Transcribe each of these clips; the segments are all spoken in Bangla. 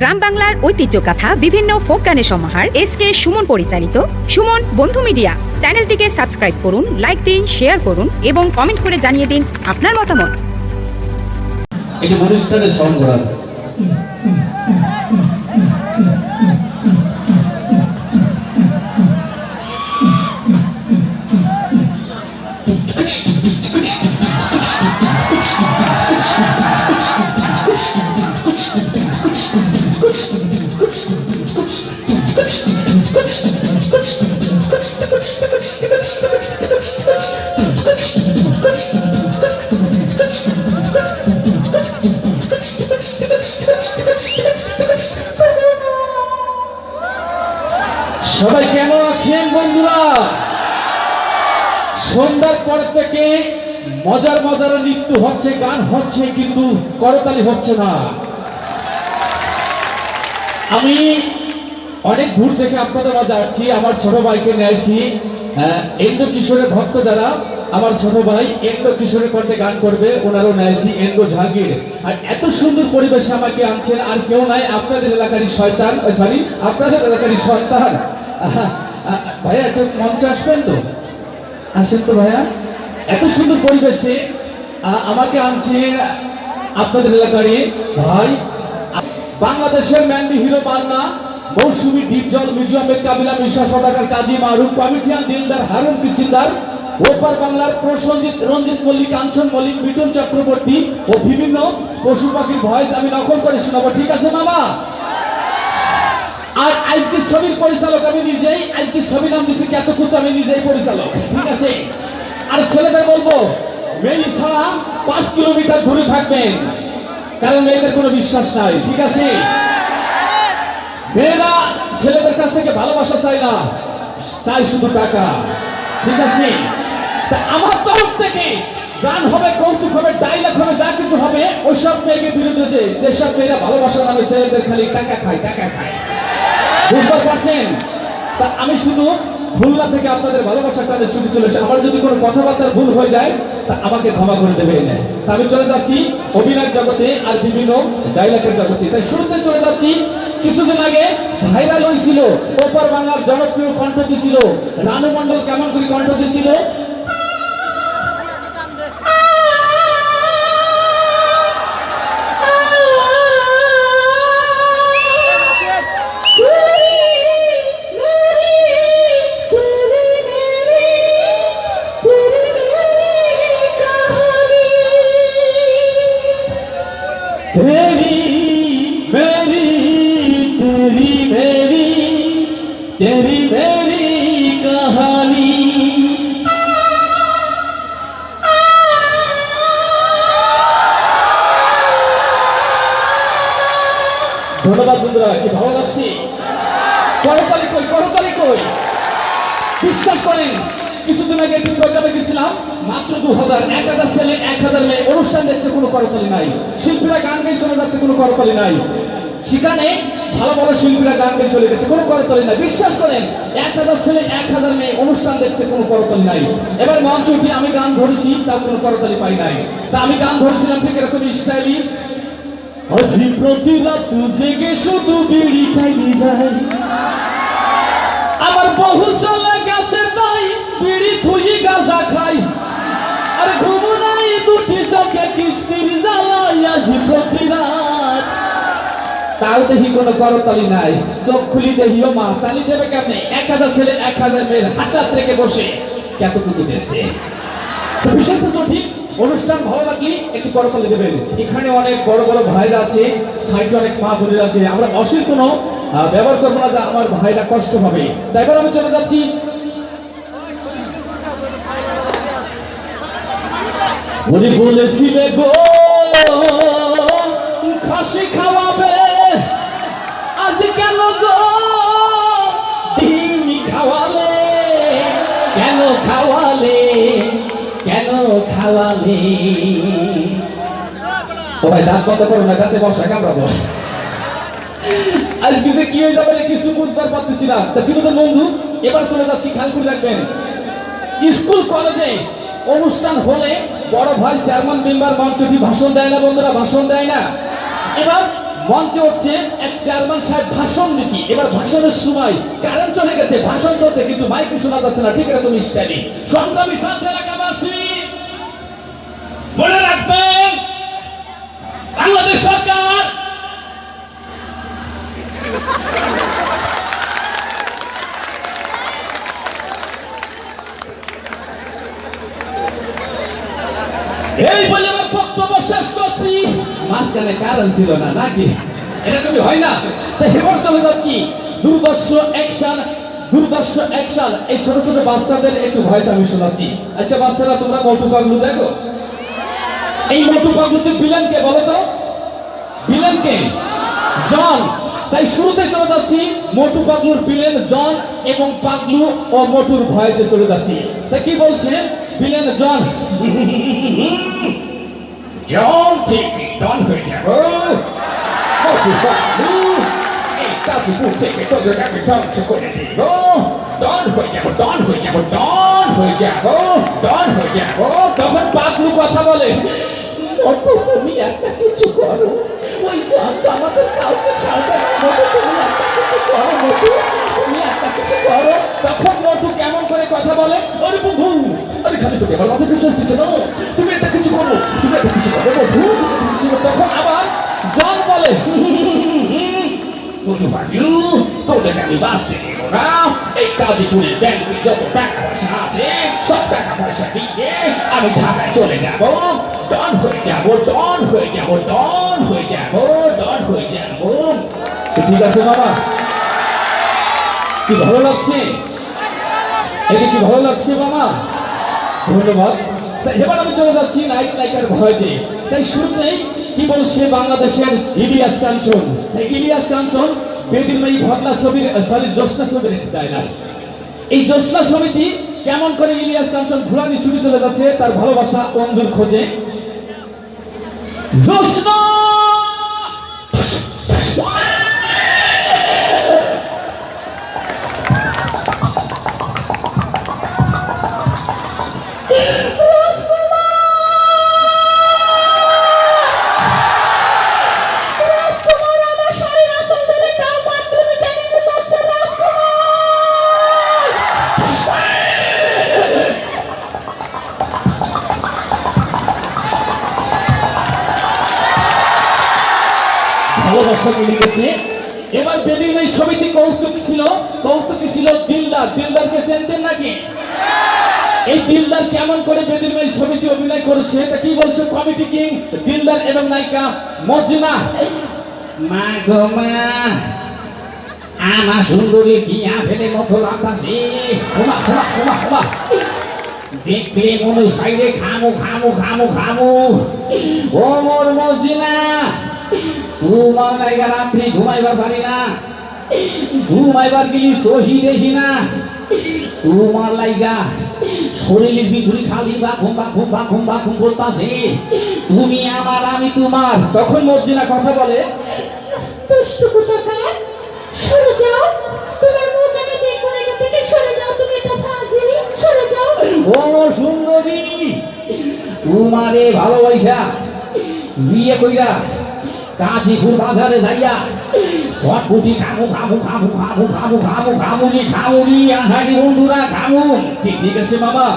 গ্রাম বাংলার ঐতিহ্য কথা বিভিন্ন ফোক গানের সমাহার এসকে সুমন পরিচালিত সুমন বন্ধু মিডিয়া চ্যানেলটিকে সাবস্ক্রাইব করুন, লাইক দিন, শেয়ার করুন এবং কমেন্ট করে জানিয়ে দিন আপনার মতামত। এটা অনুষ্ঠানের সং করা সবাই কেমন আছেন বন্ধুরা? সন্ধ্যার পর থেকে মজার মজার নৃত্য হচ্ছে, গান হচ্ছে, কিন্তু করতালি হচ্ছে না। আমি অনেক দূর থেকে আপনাদের মাঝে আসছি, আমার ছোট ভাইকে নিয়েছি। এন্দ্র কিশোরের ভক্ত যারা, আমার ছোট ভাই এন্দ্র কিশোরের কণ্ঠে গান করবে, ওনারও নিয়েছি এন্দ্র জাহাঙ্গীর। আর এত সুন্দর পরিবেশে আমাকে আনছেন, আর কেউ নাই, আপনাদের এলাকারই শয়তান, সরি আপনাদের এলাকারই সন্তান। ভাইয়া একটু মঞ্চে আসবেন তো, আসেন তো ভাইয়া। এত সুন্দর পরিবেশে আমাকে আনছে আপনাদের এলাকারই ভাই, বাংলাদেশের ম্যান্ডি হিরো বান্না, মৌসুমী, ডিপজল, মির্জা আহমেদ, কাবিলা, মিশা সদাগর, কাজী মারুফ, কমিটিয়ান, দিলদার, হারুন কিসিন্দার, ওপার বাংলার প্রসঞ্জিত, রঞ্জিত মল্লিক, কাঞ্চন মল্লিক, মিঠুন চক্রবর্তী ও বিভিন্ন পশু পাখির ভয়েস আমি নকল করে শোনাবো, ঠিক আছে মামা? আর আজকে ছবির পরিচালক আমি নিজেই, আজকে ছবি নাম দিচ্ছি কেতকুত, আমি নিজেই পরিচালক, ঠিক আছে? আর ছেলেদের বলবো মেয়ে ছাড়া 5 কিলোমিটার দূরে থাকবেন, কারণ মেয়েদের কোনো বিশ্বাস নাই, ঠিক আছে? মেয়েরা ছেলেদের কাছ থেকে ভালোবাসা চাই না, চাই শুধু টাকা, ঠিক আছে? তা আমার তরফ থেকে গান হবে, কৌতুক হবে, ডায়লগ হবে, যা কিছু হবে, ওইসব মেয়েকে বিরুদ্ধে যেসব মেয়েরা ভালোবাসা নামে ছেলেদের খালি টাকা খায়, টাকা খায়, বুঝতে পারছেন? তা আমি শুধু খুলনা থেকে আপনাদের ভালোবাসার কাজে ছুটি চলে এসে, আমার যদি কোনো কথাবার্তার ভুল হয়ে যায় তা আমাকে ক্ষমা করে দেবেন। তা আমি চলে যাচ্ছি অভিনয় জগতে আর বিভিন্ন ডায়লগের জগতে। তাই শুরুতে চলে যাচ্ছি, কিছুদিন আগে ভাইরাল হয়েছিল, ওপার বাংলার জনপ্রিয় কণ্ঠ দিয়েছিল রানু মণ্ডল, কেমন করে কণ্ঠ দিয়েছিল? तेरी मेरी तेरी मेरी तेरी मेरी कहानी। ধন্যবাদ বন্ধুরা, কি ভালো লাগছে? করতালি কই, করতালি কই? বিশ্বাস করেন কিছুদিন আগে একটি প্রোগ্রামে গেছিলাম, মাত্র 2000, 1000 ছেলে 1000 মেয়ে অনুষ্ঠান দেখছে, কোনো করতালি নাই। শিল্পীরা গান গেয়ে চলে যাচ্ছে, কোনো করতালি নাই। সেখানে ভালো ভালো শিল্পীরা গান গেয়ে চলে গেছে, কোনো করতালি নাই। বিশ্বাস করেন 1000 ছেলে 1000 মেয়ে অনুষ্ঠান দেখছে, কোনো করতালি নাই। এবার মঞ্চ উঠে আমি গান ধরেছি, তাও কোনো করতালি পাই নাই। তা আমি গান ধরেছিলাম ঠিক এরকম স্টাইলি, আজি প্রতি রাত জেগে শুধু বিড়ি খাইনি যায়, আমার বহু চলে গেছে তাই বিড়ি থুই গাঁজা খাই, আর ঘুম নাই দুটি চোখে কিস্তির জ্বালাই, আজি প্রতি রাত। তাও দেখি কোনো করতালি নাই, চোখ খুলি দেখিও মা তালি দেবে কেমনে? 1000 ছেলে 1000 মেয়ের হাতাত রেখে বসে কেতকুতু দিচ্ছে। বিষয়টা সঠিক, অনুষ্ঠান ভালো লাগলে একটু করতালি দেবেন। এখানে অনেক বড় বড় ভাইরা আছে, সাইডে অনেক মা বোনেরা আছে, আমরা অশ্লীল কোনো ব্যবহার করবো না, আমার ভাইরা কষ্ট পাবে। তাই এবার আমি চলে যাচ্ছি, উনি বলেছিলে গো খাসি খাওয়াবে, আজ কেন গো ডিম খাওয়ালে, কেন খাওয়ালে, কেন খাওয়ালে? ও ভাই দাঁত বন্ধ করো না, দাঁতে বসা কামড়াবো। আজকে যে কি হয়ে যাবে কিছু বুঝতে পারতেছি না। তা বিনোদন বন্ধু, এবার চলে যাচ্ছি, খেয়াল করে রাখবেন, স্কুল কলেজে অনুষ্ঠান হলে বড় ভাই চেয়ারম্যান মেম্বার মঞ্চে ভাষণ দেয় না বন্ধুরা, ভাষণ দেয় না। এবার মঞ্চে হচ্ছে এক চেয়ারম্যান সাহেব ভাষণ দিচ্ছি। এবার ভাষণের সময় কারেন্ট চলে গেছে, ভাষণ চলছে কিন্তু মাইকে শোনা যাচ্ছে না। ঠিক আছে, তুমি স্টাডি সংগ্রামী শান্তি এলাকাবাসী মনে রাখবেন, বাংলাদেশ সরকার এই বলে আমার বক্তব্য শেষ করছি। মাঝখানে কারণ ছিল না নাকি? এরকমই হয় না? তাই এবার চলে যাচ্ছি দুর্দর্শ অ্যাকশন। দুর্দর্শ অ্যাকশন এই ছোট ছোট বাচ্চাদের একটু ভয়েস আমি শোনাচ্ছি। আচ্ছা বাচ্চারা, তোমরা মোটু পাগলু দেখো? এই মোটু পাগলুতে ভিলেন কে বলো তো? ভিলেন কে? জন। তাই শুরুতে চলে যাচ্ছি মোটু পাগলুর ভিলেন জন এবং পাগলু ও মোটুর ভয়েসে চলে যাচ্ছি। তাই কি বলছে ভিলেন জন? জন থেকে ডন হয়ে যাবো, মোটু পাগলু এই কাজীপুর থেকে তোদের আমি ধ্বংস করে দিব। ডন হয়ে যাবো, ডন হয়ে যাবো, ডন হয়ে যাবো, ডন হয়ে যাবো। তখন পাগলু কথা বলে, মোটু তুমি একটা কিছু করো, ওই জন তো আমাদের কাউকে ছাড়বে না। মোটু তুমি একটা কিছু করো, মোটু তুমি একটা কিছু করো। তখন মোটু কেমন করে কথা বলে, আরে বন্ধু, আরে খালি তোকে বলো আমাদের কিছু হচ্ছে না, তুমি একটা কিছু করো, তুমি একটা কিছু করো বন্ধু। তখন আবার জন বলে, মোটু পাগলু তোদের আমি বাঁচতে দেব না। এই কাজীপুরের ব্যাংকে যত টাকা পয়সা আছে সব টাকা পয়সা দিয়ে আমি ঢাকায় চলে যাব। ডন হয়ে যাব, ডন হয়ে যাব, ডন হয়ে যাব, ডন হয়ে যাব। ঠিক আছে বাবা, কি ভালো লাগছে? এটা কি ভালো লাগছে বাবা? ধন্যবাদ। এবার আমি চলে যাচ্ছি নায়ক নায়িকার ভয়েসে। তাই শুরুতেই কি বলছে বাংলাদেশের ইলিয়াস কাঞ্চন। ইলিয়াস কাঞ্চন বেদিনময়ী ভদ্রা ছবির জ্যোৎস্না ছবির ডায়লগ। এই জ্যোৎস্না ছবিটি কেমন করে ইলিয়াস কাঞ্চন ঘুরানি ছুটে চলে যাচ্ছে তার ভালোবাসা অঞ্জুর খোঁজে। জ্যোৎস্না ভালোবাসা মিলে গেছে। এবার বেদিনময়ী ছবিটি কৌতুক ছিল, কৌতুকে ছিল দিলদার। দিলদারকে চেনতেন নাকি? এই দিলদার কেমন করে বেদিনময়ী ছবিটি অভিনয় করেছে তা কি বলছে কমিটি কিং দিলদার এবং নায়িকা মর্জিনা। মা গো মা, আমার সুন্দরী কিয়া ফেলে মতো লাগতাছে। ওমা ওমা ওমা ওমা, দেখলে মনে সাইডে খামু খামু খামু খামু। ও মোর মর্জিনা, তোমার লাইগা রাত্রি ঘুমাইবার পারি না, ঘুমাইবার গেলি সহি দেখি না। তোমার লাইগা শরীরের ভিতরে খালি বাখুম বাখুম বাখুম বাখুম বলতাছে। তুমি আমার আমি তোমার। তখন মর্জিনা কথা বলে, দুষ্টু কোথাকার, সরে যাও, তোমার মুখ আমি দেখবো না, এটা থেকে সরে যাও, তুমি এটা ফাজিল, সরে যাও। ও সুন্দরী, তোমারে ভালোবাসা বিয়ে কইরা কাজীপুর বাজারে যাইয়া সব বুঝি খামু খামু খামু খামু খামু খামু খামুনি খামুনি আহারি বন্ধুরা খামু। ঠিক আছে বাবা,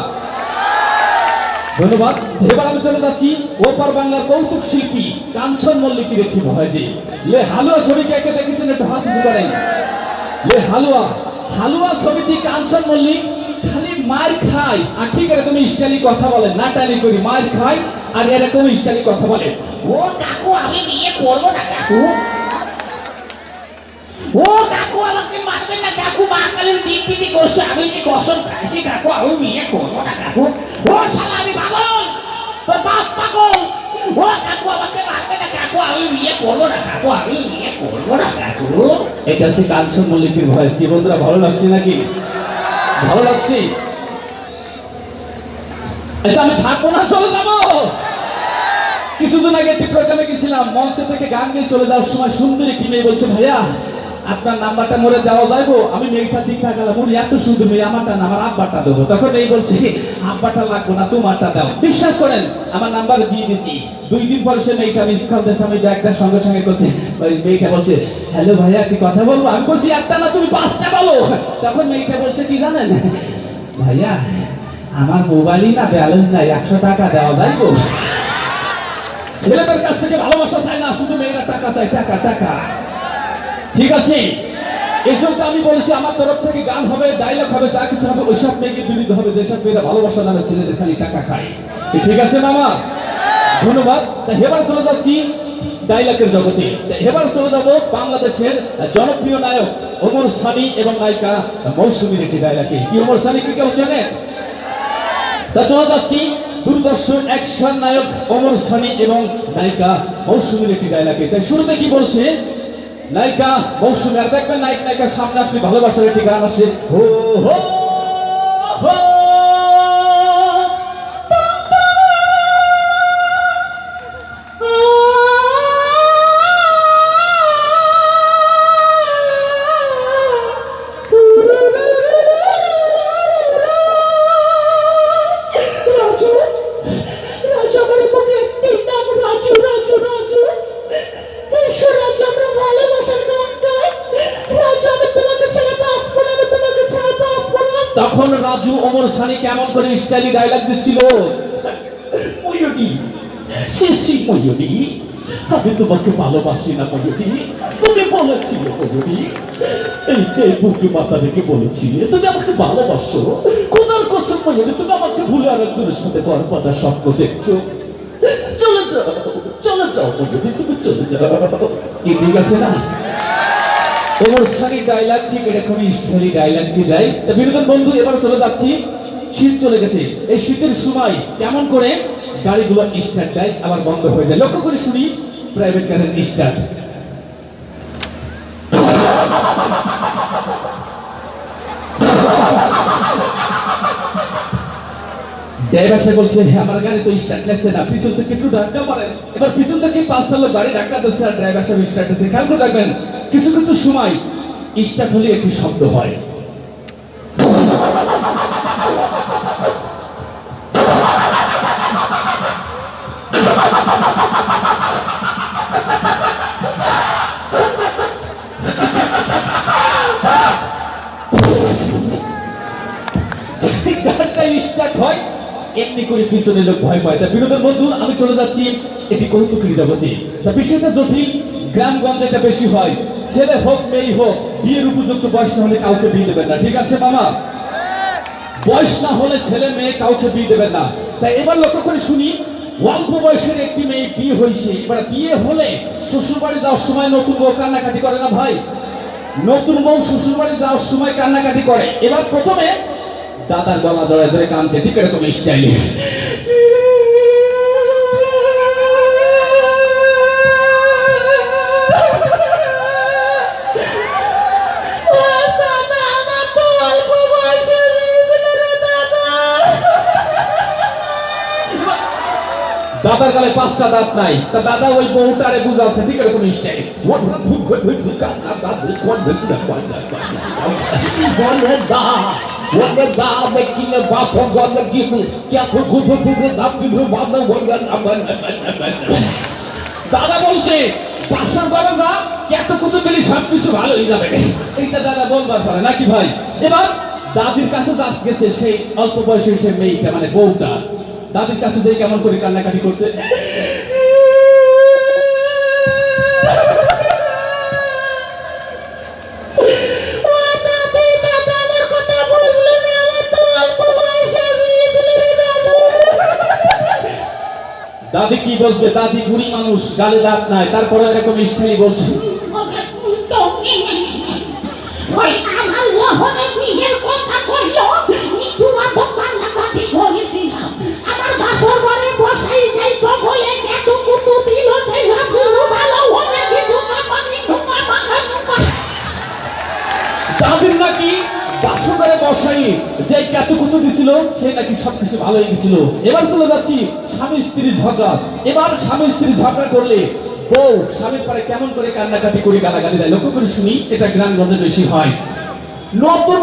ধন্যবাদ। এবার আমি চলে যাচ্ছি ওপার বাংলার কৌতুক শিল্পী কাঞ্চন মল্লিকের একটি ভয়েসে। লে হালুয়া ছবিকে একে দেখেছেন, একটু হাত উঁচু করেন। লে হালুয়া, হালুয়া ছবিটি কাঞ্চন মল্লিক খালি মার খায় আর ঠিক এরকম স্টাইলি কথা বলে, নাটালি করি মার খায় আর এরকম স্টাইলি কথা বলে। ও কাকু আমি বিয়ে করবো না কাকু, ও কাকু আমাকে মারবেন না কাকু, মা কালের দিন পিটি করছে, আমি যে কসম খাইছি কাকু আমি বিয়ে করবো না কাকু। ও শালা আমি পাগল, তোর বাপ পাগল। ও কাকু আমাকে মারবে না কাকু, আমি বিয়ে করবো না কাকু, আমি বিয়ে করবো না কাকু। এটা হচ্ছে কাঞ্চন মল্লিকের ভয়েস। কি বন্ধুরা ভালো লাগছে নাকি? ভালো লাগছে? আচ্ছা আমি থাকবো না, চলে যাবো। কিছুদিন আগে একটি প্রোগ্রামে গেছিলাম, মঞ্চ থেকে গান নিয়ে চলে যাওয়ার সময় সুন্দরী কি মেয়ে বলছে, ভাইয়া আপনার নাম্বারটা মোরে দেওয়া যাইবো? আমি মেয়েটা ঠিক থাকলাম, উনি এত সুন্দর মেয়ে, আমারটা না আমার আব্বারটা দেবো। তখন এই বলছি আব্বারটা লাগবো না, তোমারটা দাও। বিশ্বাস করেন আমার নাম্বার দিয়ে দিছি। 2 দিন পরে সে মেয়েটা মিস কল দিয়েছে, আমি ব্যাগটার সঙ্গে সঙ্গে করছি। ওই মেয়েটা বলছে হ্যালো ভাইয়া কি কথা বলবো? আমি বলছি একটা না তুমি 5টা বলো। তখন মেয়েটা বলছে কি জানেন ভাইয়া আমার মোবাইলই না ব্যালেন্স নাই, 100 টাকা দেওয়া যাইবো? ছেলেদের কাছ থেকে ভালোবাসা চাই না, শুধু মেয়েরা টাকা চাই, টাকা টাকা। ঠিক আছে, এই জন্য আমি বলেছি আমার তরফ থেকে গান হবে, ডায়লগ হবে, যা কিছু হবে ওইসব মেয়েকে বিরুদ্ধ হবে যেসব মেয়েরা ভালোবাসা নামে ছেলেদের খালি টাকা খায়। ঠিক আছে মামা, ধন্যবাদ। এবার চলে যাচ্ছি ডায়লগের জগতে। এবার চলে যাবো বাংলাদেশের জনপ্রিয় নায়ক ওমর সানি এবং নায়িকা মৌসুমীর একটি ডায়লগে। কি ওমর সানি কি কেউ জানে? তা চলে যাচ্ছি দূরদর্শন অ্যাকশন নায়ক ওমর সানি এবং নায়িকা মৌসুমীর একটি ডায়লগে। তাই শুরুতে কি বলছে নায়িকা মৌসুমী, আর দেখবেন নায়ক নায়িকার সামনে আসলে ভালোবাসার একটি গান আসে, হো হো হো। তখন রাজু ওমর সানি কেমন করে স্টাইলি ডায়লগ দিচ্ছিল, ময়ূরী সি ময়ূরী আমি তোমাকে ভালোবাসি না ময়ূরী, তুমি বলেছিলে ময়ূরী, এই বুকে মাথা রেখে বলেছিলে তুমি আমাকে ভালোবাসো, খোদার কসম ময়ূরী তুমি আমাকে ভুলে আরেকজনের সাথে গর্ভপাতার স্বপ্ন দেখছো, চলে যাও চলে যাও ময়ূরী তুমি চলে যাও। ঠিক আছে না? ওমর সানি ডায়লগ ঠিক এরকমই স্টাইলি ডায়লগটি দেয়। তা বিনোদন বন্ধু এবার চলে যাচ্ছি, শীত চলে গেছে, এই শীতের সময় কেমন করে গাড়িগুলো স্টার্ট দেয় আবার বন্ধ হয়ে যায়, লক্ষ্য করে শুনি প্রাইভেট কারের স্টার্ট। ড্রাইভার সাহেব বলছে আমার গাড়ি তো স্টার্ট নিচ্ছে না, পিছন থেকে একটু ধাক্কা মারেন। এবার পিছন থেকে 5টা লোক গাড়ি ধাক্কা দিচ্ছে আর ড্রাইভার সাহেব স্টার্ট দিচ্ছে। খেয়াল করে দেখবেন কিছু কিছু সময় স্টার্ট হলে একটি শব্দ হয়, স্টার্ট হয় এমনি করে পিছনে লোক ভয় পায়। তা বিনোদন বন্ধু আমি চলে যাচ্ছি একটি কৌতুকের জগতে। তা বিষয়টা জটিল, গ্রামগঞ্জে এটা বেশি হয়, ছেলে হোক মেয়ে হোক বিয়ের উপযুক্ত বয়স না হলে কাউকে বিয়ে দেবেন না। ঠিক আছে মামা, বয়স না হলে ছেলে মেয়ে কাউকে বিয়ে দেবেন না। তাই এবার লক্ষ্য করে শুনি, অল্প বয়সের একটি মেয়ে বিয়ে হয়েছে, এবার বিয়ে হলে শ্বশুর বাড়ি যাওয়ার সময় নতুন বউ কান্নাকাটি করে না ভাই? নতুন বউ শ্বশুর বাড়ি যাওয়ার সময় কান্নাকাটি করে। এবার প্রথমে দাদার গলা জড়ায় ধরে কাঁদছে, ঠিক এরকম স্টাইলে। দাদার গালে 5টা দাঁত নাই, তা দাদা ওই বউটারে বুঝাচ্ছে, ঠিক এরকম স্টাইল। দাদা বলছে বাসর ঘরে যা, কত কুতু দিলি সবকিছু ভালো হয়ে যাবে, এইটা দাদা বলবার পারে নাকি ভাই? এবার দাদির কাছে গেছে সেই অল্প বয়সের সেই মেয়েটা মানে বউটা, দাদির কাছে যে কেমন করে কান্নাকাটি করছে, দাদি কি বলবে? দাদি বুড়ি মানুষ, গালে দাঁত নাই, তারপরে এরকম স্টাইলি বলছে, দাদির নাকি বাসরে বসাই যে কাতুকুতু দিছিল সে নাকি সবকিছু ভালো হয়ে গেছিল। এবার চলে যাচ্ছি স্বামী স্ত্রীর ঝগড়া। এবার স্বামী স্ত্রী ঝগড়া করলে বউ স্বামীর পরে কেমন করে কান্নাকাটি করে গালাগালি দেয়, লক্ষ্য করে শুনি। এটা গ্রামগঞ্জে বেশি হয়। নতুন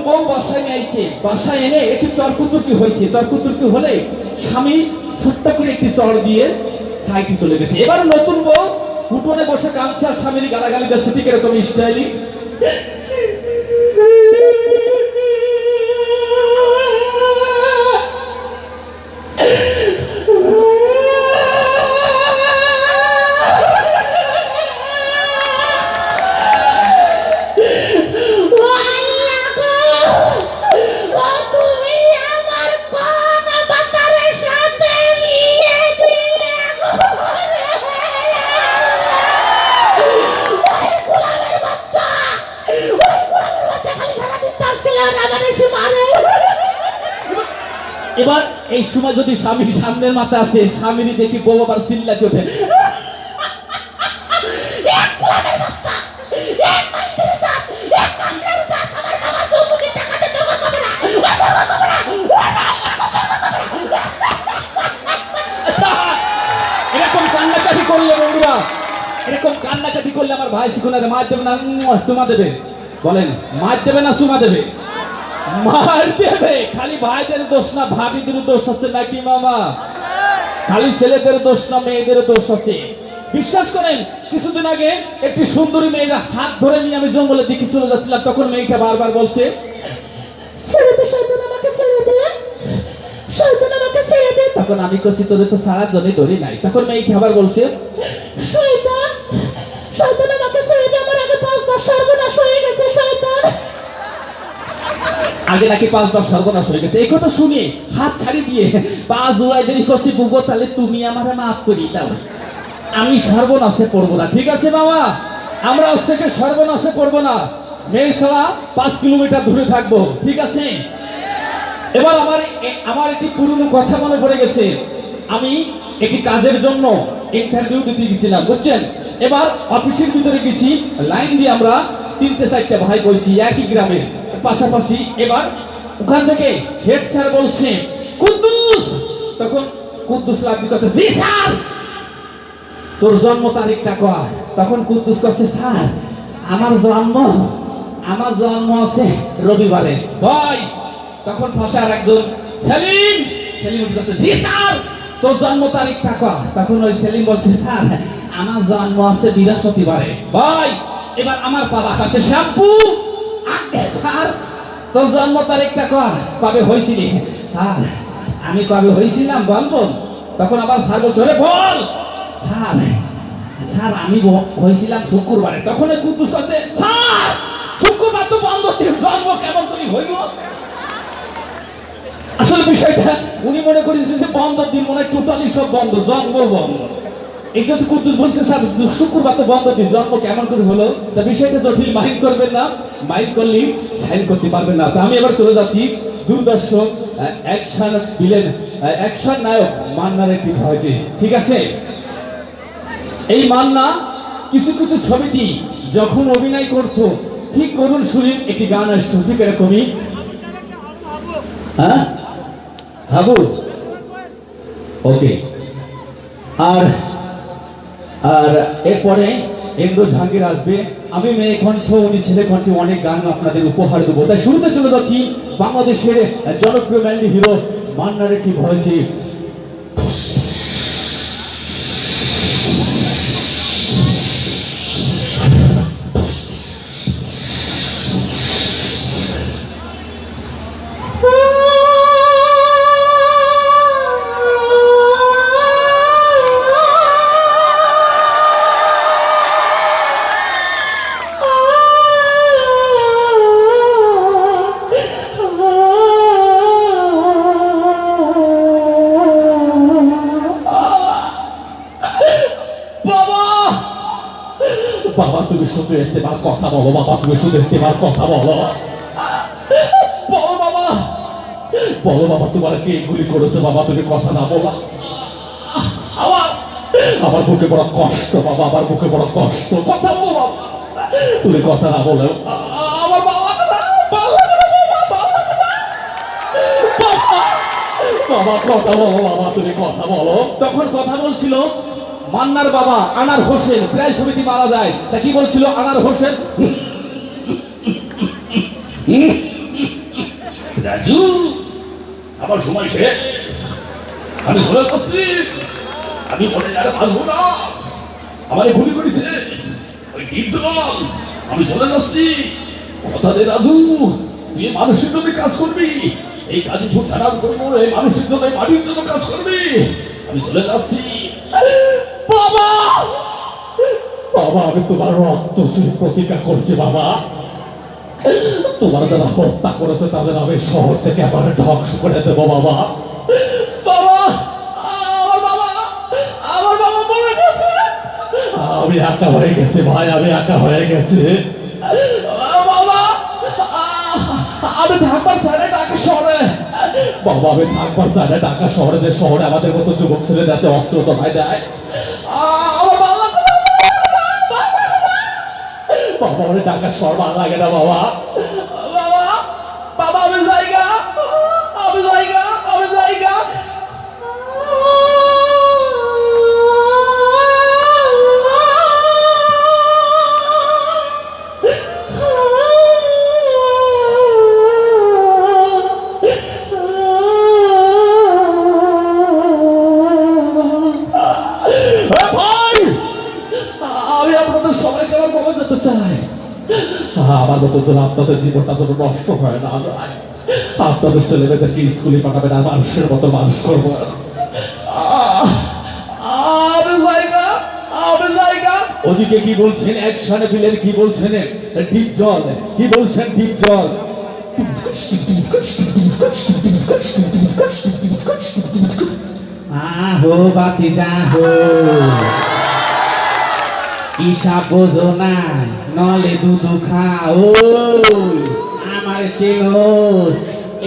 বউ বাসায় নিয়েছে, বাসায় এনে একটু তর্কতর্কি হয়েছে। তর্কতর্কি হলে স্বামী ছোট্ট করে একটি চড় দিয়ে সাইডে চলে গেছে। এবার নতুন বউ উঠোনে বসে কাঁদছে আর স্বামীর গালাগালি দিচ্ছে ঠিক এরকম স্টাইলি। এবার এই সময় যদি স্বামী সামনের মাথা আসে, স্বামীরই দেখি বউ আবার চিল্লাতে ওঠে, এরকম কান্নাকাটি করলে বন্ধুরা, এরকম কান্নাকাটি করলে আমার ভাই শিখুনারে মার দেবে না চুমা দেবে? বলেন, মার দেবে না চুমা দেবে? মার দেবে। খালি ভাইদের দোষ না, ভাবিদের দোষ আছে নাকি মামা? খালি ছেলেদের দোষ না, মেয়েদের দোষ আছে। বিশ্বাস করেন, কিছুদিন আগে একটি সুন্দরী মেয়েরা হাত ধরে নিয়ে আমি জঙ্গলের দিকে চলে যাচ্ছিলাম, তখন মেয়েটা বারবার বলছে, তখন আমি করছি তোদের তো সারা জনে ধরি নাই। তখন মেয়েটা আবার বলছে, আগে নাকি 5 বার সর্বনাশ হয়ে গেছে। এই কথা শুনে হাত ছাড়ি দিয়ে পা জোড়াই দেরি করছি, বুবো তাহলে তুমি আমারে মাফ করি দাও, আমি সর্বনাশে পড়বো না। ঠিক আছে বাবা, আমরা আজ থেকে সর্বনাশে পড়বো না, মেয়ে ছাড়া 5 কিলোমিটার দূরে থাকবো। ঠিক আছে? এবার আমার একটি পুরনো কথা মনে পড়ে গেছে। আমি একটি কাজের জন্য ইন্টারভিউ দিতে গেছিলাম, বুঝছেন? এবার অফিসের ভিতরে গেছি, লাইন দিয়ে আমরা 3-4টা ভাই বলছি একই গ্রামের পাশাপাশি। এবার ওখান থেকে হেড স্যার বলছে, কুদ্দুস। তখন কুদ্দুস লাভি করছে, জি স্যার। তোর জন্ম তারিখটা কয়? তখন কুদ্দুস করছে, স্যার আমার জন্ম আছে রবিবারে। ভাই তখন ভাষার একজন সেলিম বলছে, জি স্যার তোর জন্ম তারিখটা কয়? তখন ওই সেলিম বলছে, স্যার আমার জন্ম আছে বৃহস্পতিবারে। ভাই এবার আমার পালা কাছে শ্যাম্পু। স্যার তোর জন্ম তারিখটা কবে হয়েছিলি? স্যার আমি কবে হয়েছিলাম বলবো? তখন আবার স্যার বলছে, বল। স্যার আমি হয়েছিলাম শুক্রবারে। তখন কুদ্দুস কাছে, স্যার শুক্রবার তো বন্ধ, জন্ম কেমন করে হইল? আসলে বিষয়টা উনি মনে করেছেন যে বন্ধ দিন, মনে হয় টোটালি সব বন্ধ, জন্ম বন্ধ। এই যদি কুদ্দুস বলছে, স্যার শুক্রবার তো বন্ধ দিন, জন্ম কেমন করে হলো? তা বিষয়টা জটিল, মাইন্ড করবেন না, মাইন্ড করলে সাইন করতে পারবেন না। তা আমি এবার চলে যাচ্ছি দূরদর্শন অ্যাকশন নায়ক মান্নার একটি ভয়েসে। ঠিক আছে? এই মান্না কিছু কিছু ছবিতে যখন অভিনয় করতো, ঠিক করুন শুনিন একটি গান আসতো, ঠিক এরকমই। হ্যাঁ হাবু, ওকে। আর এরপরে ইন্দ্র জাহাঙ্গীর আসবে। আমি মেয়ে কণ্ঠ, উনি ছেলে কণ্ঠে অনেক গান আপনাদের উপহার দেবো। তাই শুরুতে চলে যাচ্ছি বাংলাদেশের জনপ্রিয় ম্যান্ডি হিরো মান্নার একটি ভয়েসে। বাবা তুমি শুধু একবার কথা বলো, বাবা তুমি শুধু একবার কথা বলো, বলো বাবা তোমার কে গুলি করেছে? বাবা তুমি কথা না বলো, আমার বুকে বড় কষ্ট বাবা, আমার বুকে বড় কষ্ট, কথা বলো বাবা, তুমি কথা না বলো আমার বাবা, বাবা কথা বলো বাবা, তুমি কথা বলো। তখন কথা বলছিল মান্নার বাবা আনার হোসেন প্রায় ছবিটি মারা যায়, তা কি বলছিল আনার হোসেন? রাজু, আমার সময় শেষ, আমি চলে যাচ্ছি, আমি মনে আর পারবো না, আমারে গুলি করেছে ওই টিপ দল, আমি চলে যাচ্ছি। কথা দে রাজু, তুই মানুষের জন্য কাজ করবি, এই গাজীপুর থানার জন্য, এই মানুষের জন্য, এই মাটির জন্য কাজ করবি। আমি চলে যাচ্ছি। বাবা, বাবা আমি তোমার রক্ত চুরি প্রতিজ্ঞা করছি বাবা। তোমার যারা হত্যা করেছে তাদের আমি শহর থেকে আবার ধ্বংস করে দেবো বাবা। বাবা, আমার বাবা, আমার বাবা মরে গেছে। আমি একা হয়ে গেছি ভাই, আমি একা হয়ে গেছি বাবা। আমি থাকবার চাই ঢাকা শহরে বাবা, আমি থাকবার চাই না ঢাকা শহরে, যে শহরে আমাদের মতো যুবক ছেলে যাতে অস্ত্র দোহাই দেয়। আমার বাবা, বাবা আমি ঢাকা শহর ভালো লাগে না বাবা। বাবা, বাবা আমি জায়গা, আমি জায়গা, আমি জায়গা। আমি আপনাদের সবাইকে আমার বলে যেতে চাই, আমার মতো যেন আপনাদের জীবনটা যেন নষ্ট হয় না যায়। আপনাদের ছেলেমেয়েদেরকে স্কুলে পাঠাবেন, আর মানুষের মতো মানুষ করবো। ওদিকে কি বলছেন অ্যাকশনে ভিলেন, কি বলছেন ডিপ জল, কি বলছেন ডিপ জল। আহো বাতি যাহো, ইসা বোঝো না, নলে দুধু খাও। আমার চেনোস,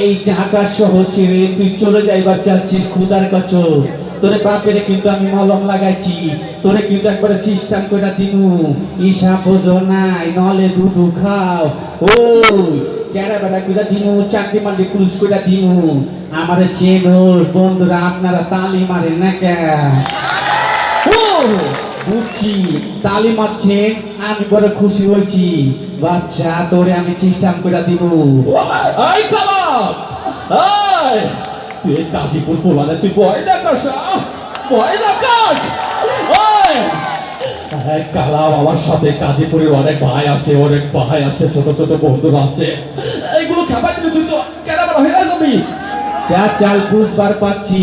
এই ঢাকা শহর ছেড়ে তুই চলে যাইবার চাচ্ছিস ক্ষুদার কচর। তোরে বাপেরে কিন্তু আমি মলম লাগাইছি, তোরে কিন্তু একবারে সিস্টেম করে দিমু। ইসা বোঝো নাই, নলে দুধু খাও। কেরা বেড়া করে দিমু, চাকরি মারলে ক্রুজ করে দিমু। আমার চেনোস বন্ধুরা, আপনারা তালি মারেন না কে? বুঝছি তালি মারছেন, আমি বড় খুশি হয়েছি। বাচ্চা তোরে আমি সিস্টেম করে দিব। এই কালাম, এই তুই এই গাজীপুর পোলানে তুই ভয় দেখাস, ভয় দেখাস। এই কালাম, আমার সাথে গাজীপুরের অনেক ভাই আছে, অনেক ভাই আছে, ছোট ছোট বন্ধুরা আছে, এইগুলো খাবার দিলে তুই তো কেরাবার হয়ে যাবি। চাল বুঝবার পাচ্ছি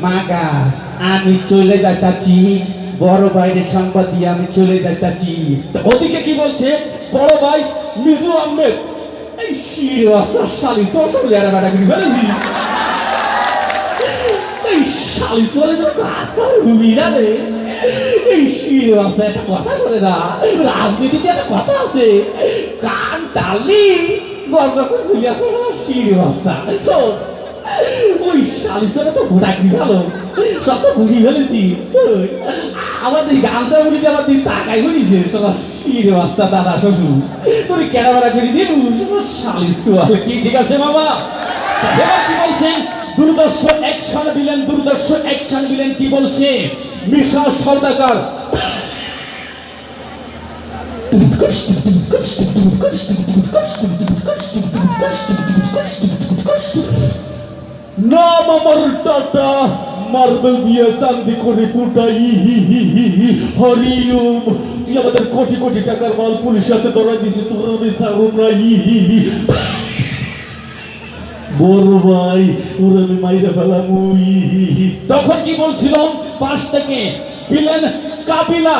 মাগা, আমি চলে যাইতাছি, বড় ভাইয়ের সংবাদ দিয়ে আমি চলে যাইতাছি। ওদিকে কি বলছে বড় ভাই মিজু আহমেদ? এই শিরওয়াসা শালি সরসরে যারা বেটা কি বলেছি, এই শালি সরে তো কাজ করে ঘুমিয়ে রে। এই শিরওয়াসা একটা কথা বলে না, রাজনীতিতে একটা কথা আছে, কান টালি গর্ব করছিল শিরওয়াসা। তো ওই শালিসরে তো ঘোড়া কি ভালো, সব তো বুঝি ফেলেছি। আমাদের গামছা বুড়ি দিয়ে আমার দিন টাকাই ঘুরিয়েছে শিরে বাস্তা দাদা শ্বশুর, তোর কেনাবেড়া করে দিয়ে শালিস কি ঠিক আছে বাবা? এবার কি বলছেন দুর্দর্শ অ্যাকশন বিলেন, দুর্দর্শ অ্যাকশন বিলেন কি বলছে মিশা সওদাগর। নাম আমার টাটা, মার্বেল দিয়ে চান্দি করে ফুটাই হরিওম। তুই আমাদের কোটি কোটি টাকার মাল পুলিশ হাতে ধরা দিছি, তোর আমি ছাড়ব না। বড় ভাই ওর আমি মাইরে ফেলাম। তখন কি বলছিলাম পাশ থেকে বিলেন কাবিলা,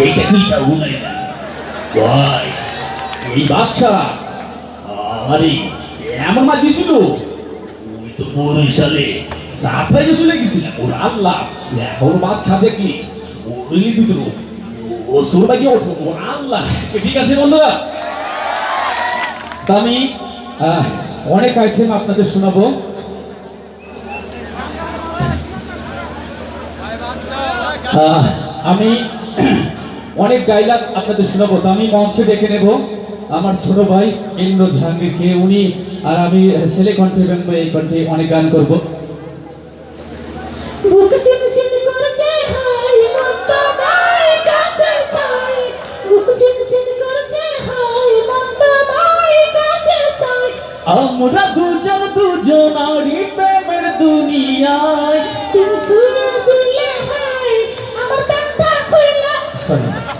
এইটা কি উনাই না ভাই, এই বাচ্চা আরে এমন মা দিছিল, ওই তো বরিশালে সাপ্লাই চলে গেছিলাম। ওর আল্লাহ, এখন বাচ্চা দেখলি শরীর ভিতর ও সুরবাই গিয়ে ওঠো। ওর আল্লাহ, ঠিক আছে বন্ধুরা, তা আমি অনেক আইটেম আপনাদের শোনাবো। আমি অনেক ডায়লগ আপনাদের শোনাবো, তো আমি মঞ্চে ডেকে নেব আমার ছোট ভাই ইন্দ্র জাহাঙ্গীরকে। উনি আর আমি ছেলে কণ্ঠে এবং এই কণ্ঠে অনেক গান করবো। সরি